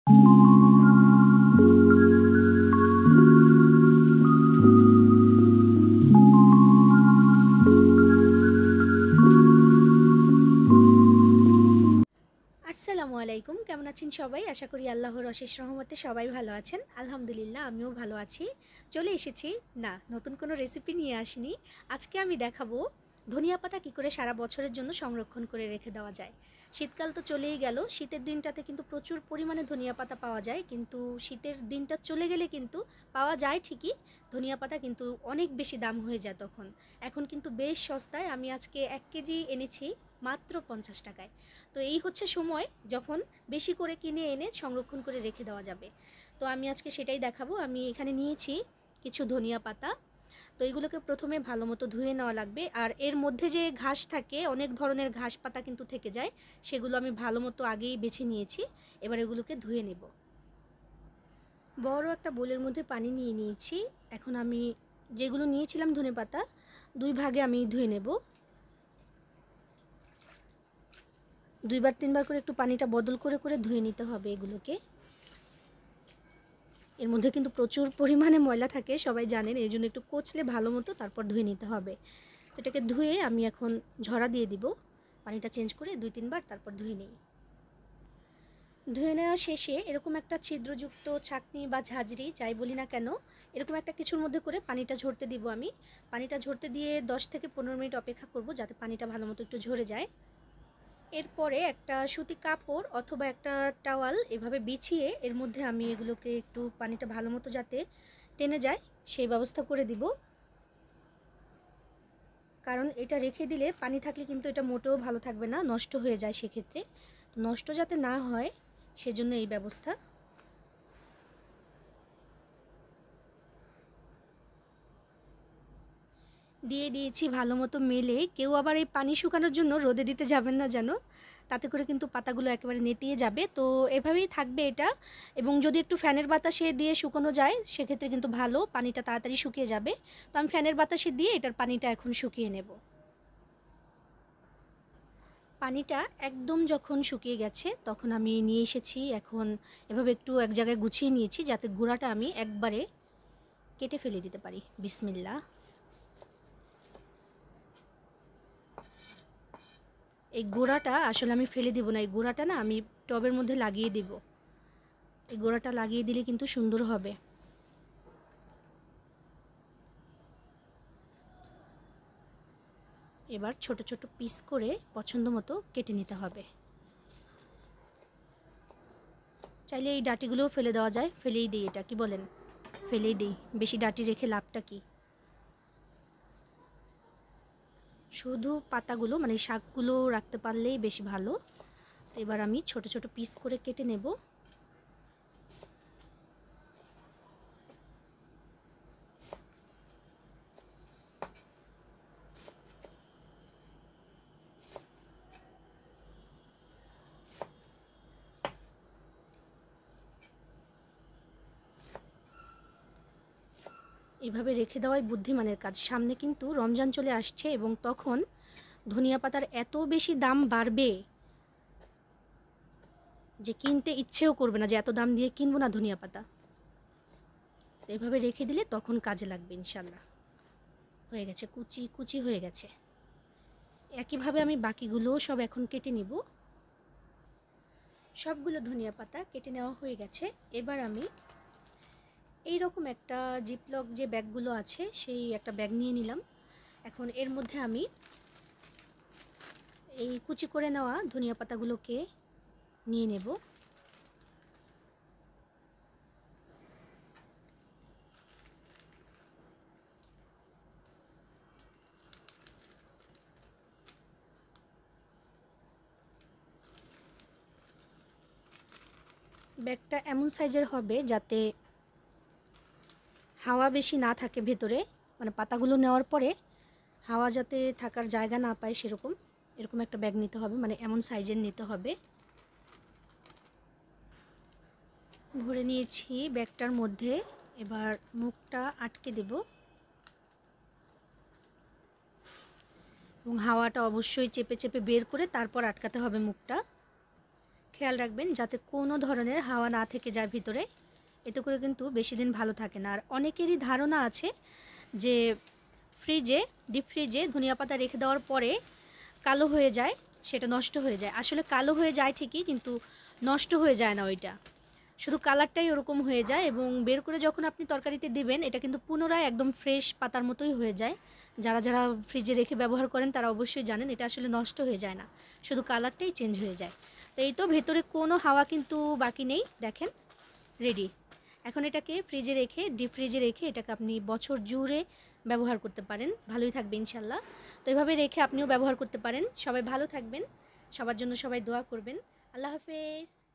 আসসালামু আলাইকুম, কেমন আছেন সবাই? আশা করি আল্লাহর অশেষ রহমতে সবাই ভালো আছেন। আলহামদুলিল্লাহ, আমিও ভালো আছি। চলে এসেছি, না নতুন কোনো রেসিপি নিয়ে আসিনি। আজকে আমি দেখাবো ধনিয়া পাতা কী করে সারা বছরের জন্য সংরক্ষণ করে রেখে দেওয়া যায়। শীতকাল তো চলেই গেল, শীতের দিনটাতে কিন্তু প্রচুর পরিমাণে ধনিয়া পাতা পাওয়া যায়, কিন্তু শীতের দিনটা চলে গেলে কিন্তু পাওয়া যায় ঠিকই, ধনিয়া পাতা কিন্তু অনেক বেশি দাম হয়ে যায় তখন। এখন কিন্তু বেশ সস্তায়, আমি আজকে 1 কেজি এনেছি মাত্র 50 টাকায়। তো এই হচ্ছে সময় যখন বেশি করে কিনে এনে সংরক্ষণ করে রেখে দেওয়া যাবে। তো আমি আজকে সেটাই দেখাবো। আমি এখানে নিয়েছি কিছু ধনিয়া পাতা। তো এইগুলোকে প্রথমে ভালো মতো ধুয়ে নেওয়া লাগবে, আর এর মধ্যে যে ঘাস থাকে, অনেক ধরনের ঘাস পাতা কিন্তু থেকে যায়, সেগুলো আমি ভালো মতো আগেই বেছে নিয়েছি। এবার এগুলোকে ধুয়ে নেব। বড় একটা বোলের মধ্যে পানি নিয়ে নিয়েছি। এখন আমি যেগুলো নিয়েছিলাম ধনে পাতা, 2 ভাগে আমি ধুয়ে নেব। 2বার 3বার করে একটু পানিটা বদল করে করে ধুয়ে নিতে হবে এগুলোকে। এর মধ্যে কিন্তু প্রচুর পরিমাণে ময়লা থাকে, সবাই জানেন, এই জন্য একটু কচলে ভালো মতো তারপর ধুয়ে নিতে হবে। এটাকে ধুয়ে আমি এখন ঝরা দিয়ে দিব, পানিটা চেঞ্জ করে 2-3বার তারপর ধুয়ে নিই। ধুয়ে নেওয়া শেষে এরকম একটা ছিদ্রযুক্ত ছাঁকনি বা ঝাঁঝরি যাই বলি না কেন, এরকম একটা কিছুর মধ্যে করে পানিটা ঝরতে দিব আমি। পানিটা ঝরতে দিয়ে 10 থেকে 15 মিনিট অপেক্ষা করব, যাতে পানিটা ভালো মতো একটু ঝরে যায়। এরপরে একটা সুতি কাপড় অথবা একটা টাওয়াল এভাবে বিছিয়ে এর মধ্যে আমি এগুলোকে একটু পানিটা ভালো মতো যাতে টেনে যায় সেই ব্যবস্থা করে দিব। কারণ এটা রেখে দিলে পানি থাকলে কিন্তু এটা মোটেও ভালো থাকবে না, নষ্ট হয়ে যায় সেক্ষেত্রে। তো নষ্ট যাতে না হয় সেজন্য এই ব্যবস্থা। দিয়ে দিয়েছি ভালো মতো মেলে। কেউ আবার এই পানি শুকানোর জন্য রোদে দিতে যাবেন না যেন, তাতে করে কিন্তু পাতাগুলো একেবারে নেতিয়ে যাবে। তো এভাবেই থাকবে এটা। এবং যদি একটু ফ্যানের বাতাসে দিয়ে শুকানো যায় সেক্ষেত্রে কিন্তু ভালো, পানিটা তাড়াতাড়ি শুকিয়ে যাবে। তো আমি ফ্যানের বাতাসে দিয়ে এটার পানিটা এখন শুকিয়ে নেব। পানিটা একদম যখন শুকিয়ে গেছে তখন আমি নিয়ে এসেছি, এখন এভাবে একটু এক জায়গায় গুছিয়ে নিয়েছি যাতে গুঁড়াটা আমি একবারে কেটে ফেলে দিতে পারি। বিসমিল্লাহ। এই গুঁড়াটা আসলে আমি ফেলে দিব না, এই গুঁড়াটা না আমি টবের মধ্যে লাগিয়ে দিব। এই গুঁড়াটা লাগিয়ে দিলে কিন্তু সুন্দর হবে। এবার ছোট ছোট পিস করে পছন্দ মতো কেটে নিতে হবে। চাইলে এই ডাঁটিগুলোও ফেলে দেওয়া যায়, ফেলেই দিই, এটা কি বলেন? ফেলেই দিই, বেশি ডাঁটি রেখে লাভটা কি? শুধু পাতাগুলো মানে শাকগুলো রাখতে পারলেই বেশি ভালো। এবার আমি ছোট ছোট পিস করে কেটে নেব। এভাবে রেখে দেওয়াই বুদ্ধিমানের কাজ। সামনে কিন্তু রমজান চলে আসছে এবং তখন ধনিয়া পাতার এত বেশি দাম বাড়বে যে কিনতে ইচ্ছেও করবে না, যে এত দাম দিয়ে কিনবো না ধনিয়া পাতা। এভাবে রেখে দিলে তখন কাজে লাগবে ইনশাল্লাহ। হয়ে গেছে, কুচি কুচি হয়ে গেছে। একইভাবে আমি বাকিগুলোও সব এখন কেটে নিব। সবগুলো ধনিয়া পাতা কেটে নেওয়া হয়ে গেছে। এবার আমি এই রকম একটা জিপলক যে ব্যাগগুলো আছে সেই একটা ব্যাগ নিয়ে নিলাম। এখন এর মধ্যে আমি এই কুচি করে নেওয়া ধনিয়া পাতাগুলোকে নিয়ে নেব। ব্যাগটা এমন সাইজের হবে যাতে হাওয়া বেশি না থাকে ভেতরে, মানে পাতাগুলো নেওয়ার পরে হাওয়া যাতে থাকার জায়গা না পায় সেরকম, এরকম একটা ব্যাগ নিতে হবে, মানে এমন সাইজের নিতে হবে। ভরে নিয়েছি ব্যাগটার মধ্যে। এবার মুখটা আটকে দেব এবং হাওয়াটা অবশ্যই চেপে চেপে বের করে তারপর আটকাতে হবে মুখটা। খেয়াল রাখবেন যাতে কোনো ধরনের হাওয়া না থেকে যায় ভিতরে, এতে করে কিন্তু বেশি দিন ভালো থাকে না। আর অনেকেরই ধারণা আছে যে ডিপ ফ্রিজে ধনিয়া পাতা রেখে দেওয়ার পরে কালো হয়ে যায়, সেটা নষ্ট হয়ে যায়। আসলে কালো হয়ে যায় ঠিকই, কিন্তু নষ্ট হয়ে যায় না ওইটা, শুধু কালারটাই ওরকম হয়ে যায় এবং বের করে যখন আপনি তরকারিতে দিবেন এটা কিন্তু পুনরায় একদম ফ্রেশ পাতার মতোই হয়ে যায়। যারা যারা ফ্রিজে রেখে ব্যবহার করেন তারা অবশ্যই জানেন এটা আসলে নষ্ট হয়ে যায় না, শুধু কালারটাই চেঞ্জ হয়ে যায়। তো এই তো ভেতরে কোনো হাওয়া কিন্তু বাকি নেই, দেখেন রেডি। এখন এটাকে ফ্রিজে রেখে ডিপ ফ্রিজে রেখে এটাকে আপনি বছর জুড়ে ব্যবহার করতে পারেন, ভালোই থাকবে ইনশাল্লাহ। তো এভাবে রেখে আপনিও ব্যবহার করতে পারেন। সবাই ভালো থাকবেন, সবার জন্য সবাই দোয়া করবেন। আল্লাহ হাফেজ।